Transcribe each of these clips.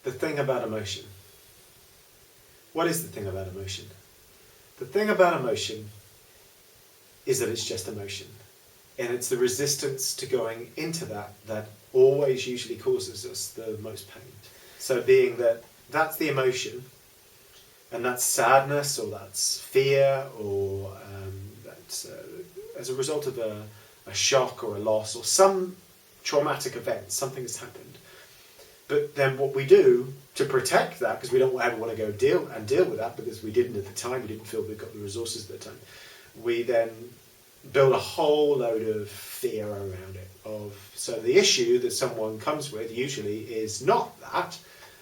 the thing about emotion. What is the thing about emotion? The thing about emotion is that it's just emotion. And it's the resistance to going into that that always usually causes us the most pain. So being that that's the emotion, and that's sadness, or that's fear, or that's as a result of a shock or a loss or some traumatic event, something has happened. But then what we do to protect that, because we don't ever want to go deal with that, because we didn't at the time, we didn't feel we've got the resources at the time, we then build a whole load of fear around it. So the issue that someone comes with usually is not that,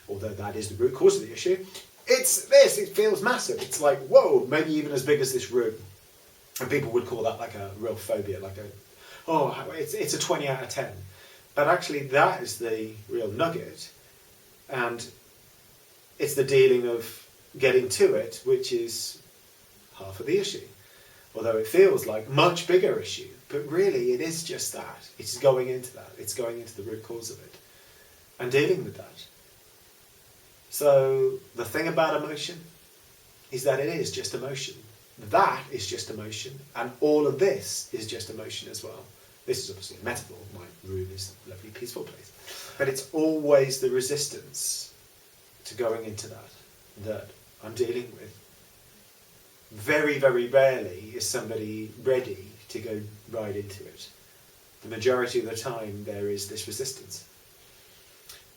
although that is the root cause of the issue. It's this, it feels massive. It's like, whoa, maybe even as big as this room. And people would call that like a real phobia, like it's a 20 out of 10. But actually that is the real nugget. And it's the dealing of getting to it, which is half of the issue. Although it feels like a much bigger issue, but really it is just that. It's going into that. It's going into the root cause of it and dealing with that. So the thing about emotion is that it is just emotion. That is just emotion, and all of this is just emotion as well. This is obviously a metaphor. My room is a lovely, peaceful place. But it's always the resistance to going into that I'm dealing with. Very, very rarely is somebody ready to go right into it. The majority of the time there is this resistance.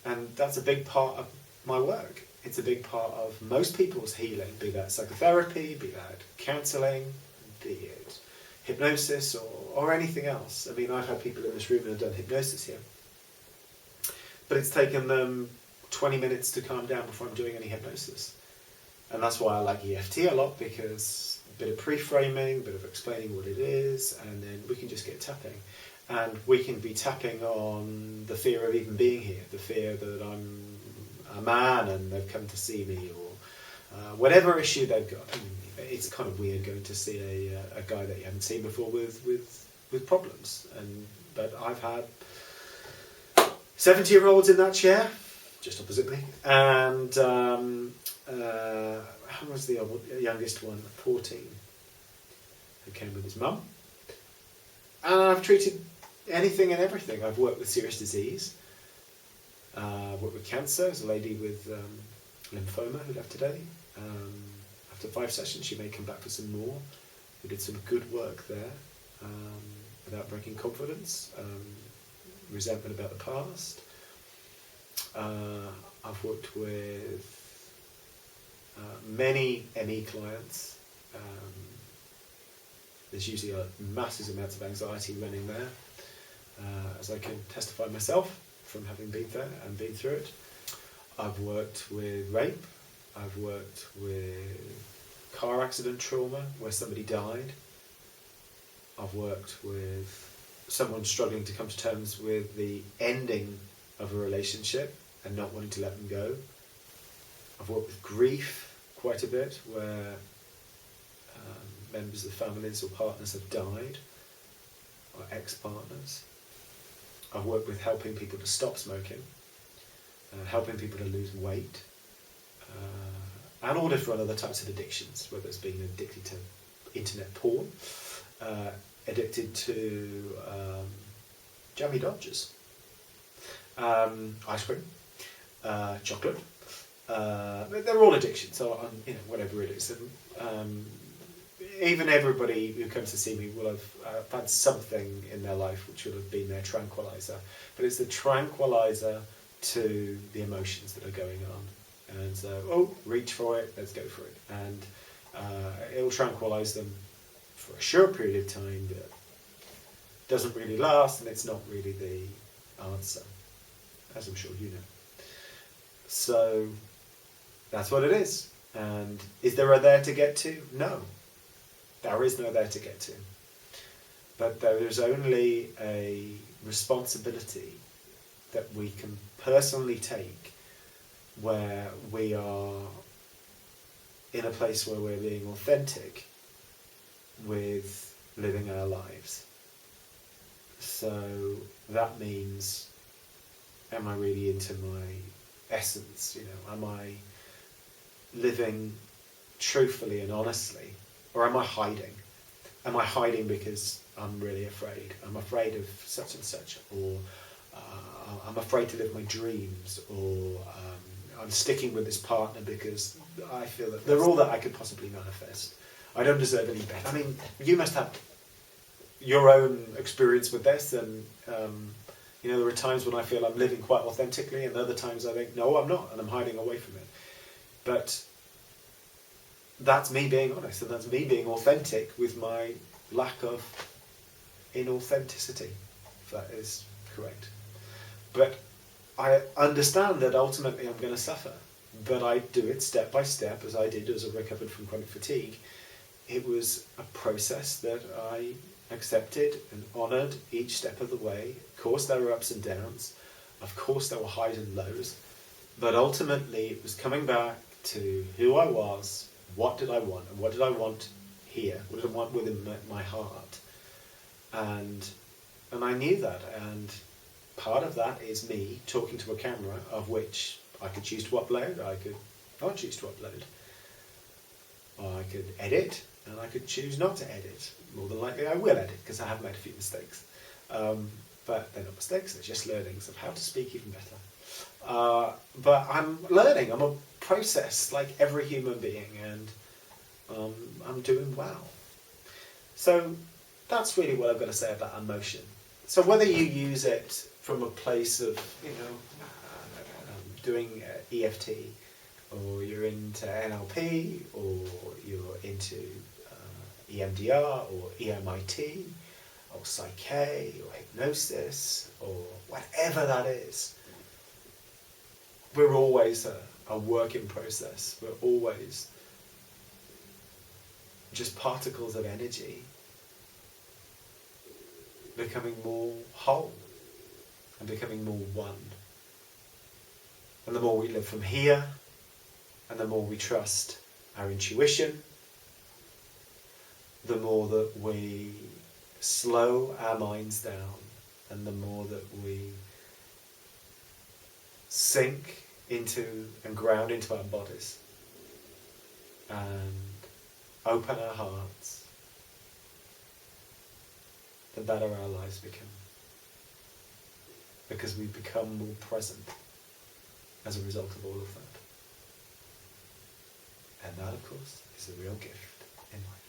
And that's a big part of my work. It's a big part of most people's healing, be that psychotherapy, be that counselling, be it hypnosis or anything else. I mean, I've had people in this room who have done hypnosis here. But it's taken them 20 minutes to calm down before I'm doing any hypnosis. And that's why I like EFT a lot, because a bit of pre-framing, a bit of explaining what it is, and then we can just get tapping. And we can be tapping on the fear of even being here, the fear that I'm a man and they've come to see me, or whatever issue they've got. I mean, it's kind of weird going to see a guy that you haven't seen before with problems. But I've had 70-year-olds in that chair, just opposite me, and how was the youngest one? 14, who came with his mum. And I've treated anything and everything. I've worked with serious disease. I've worked with cancer. There's a lady with lymphoma who left today. After 5 sessions, she may come back for some more. We did some good work there, without breaking confidence, resentment about the past. I've worked with many ME clients. There's usually massive amounts of anxiety running there, as I can testify myself from having been there and been through it. I've worked with rape. I've worked with car accident trauma where somebody died. I've worked with someone struggling to come to terms with the ending of a relationship and not wanting to let them go. I've worked with grief quite a bit, where members of families or partners have died, or ex-partners. I've worked with helping people to stop smoking, helping people to lose weight, and all different other types of addictions, whether it's being addicted to internet porn, addicted to jammy dodgers, ice cream, chocolate. They're all addictions, so whatever it is. Even everybody who comes to see me will have had something in their life which will have been their tranquilizer. But it's the tranquilizer to the emotions that are going on. And so, reach for it, let's go for it. And it'll tranquilize them for a short period of time, but doesn't really last, and it's not really the answer, as I'm sure you know. So that's what it is. And is there a there to get to? No. There is no there to get to. But there is only a responsibility that we can personally take, where we are in a place where we're being authentic with living our lives. So that means, am I really into my essence, am I living truthfully and honestly, or am I hiding? Am I hiding because I'm really afraid? I'm afraid of such and such, or I'm afraid to live my dreams, or I'm sticking with this partner because I feel that they're all that I could possibly manifest. I don't deserve any better. I mean, you must have your own experience with this, and there are times when I feel I'm living quite authentically, and other times I think, no, I'm not, and I'm hiding away from it. But that's me being honest, and that's me being authentic with my lack of inauthenticity, if that is correct. But I understand that ultimately I'm going to suffer, but I do it step by step, as I did as I recovered from chronic fatigue. It was a process that I accepted and honoured each step of the way. Of course there were ups and downs, of course there were highs and lows, but ultimately it was coming back to who I was, what did I want, and what did I want here, what did I want within my heart. And I knew that, and part of that is me talking to a camera, of which I could choose to upload, I could not choose to upload. I could edit, and I could choose not to edit. More than likely I will edit, because I have made a few mistakes. But they're not mistakes, they're just learnings of how to speak even better. But I'm learning, I'm a process like every human being, and I'm doing well. So that's really what I've got to say about emotion. So whether you use it from a place of, doing EFT, or you're into NLP, or you're into EMDR, or EMIT, or Psyche, or hypnosis, or whatever that is, we're always a work in process. We're always just particles of energy becoming more whole and becoming more one. And the more we live from here, and the more we trust our intuition, the more that we slow our minds down, and the more that we sink into and ground into our bodies and open our hearts, the better our lives become. Because we become more present as a result of all of that. And that, of course, is the real gift in life.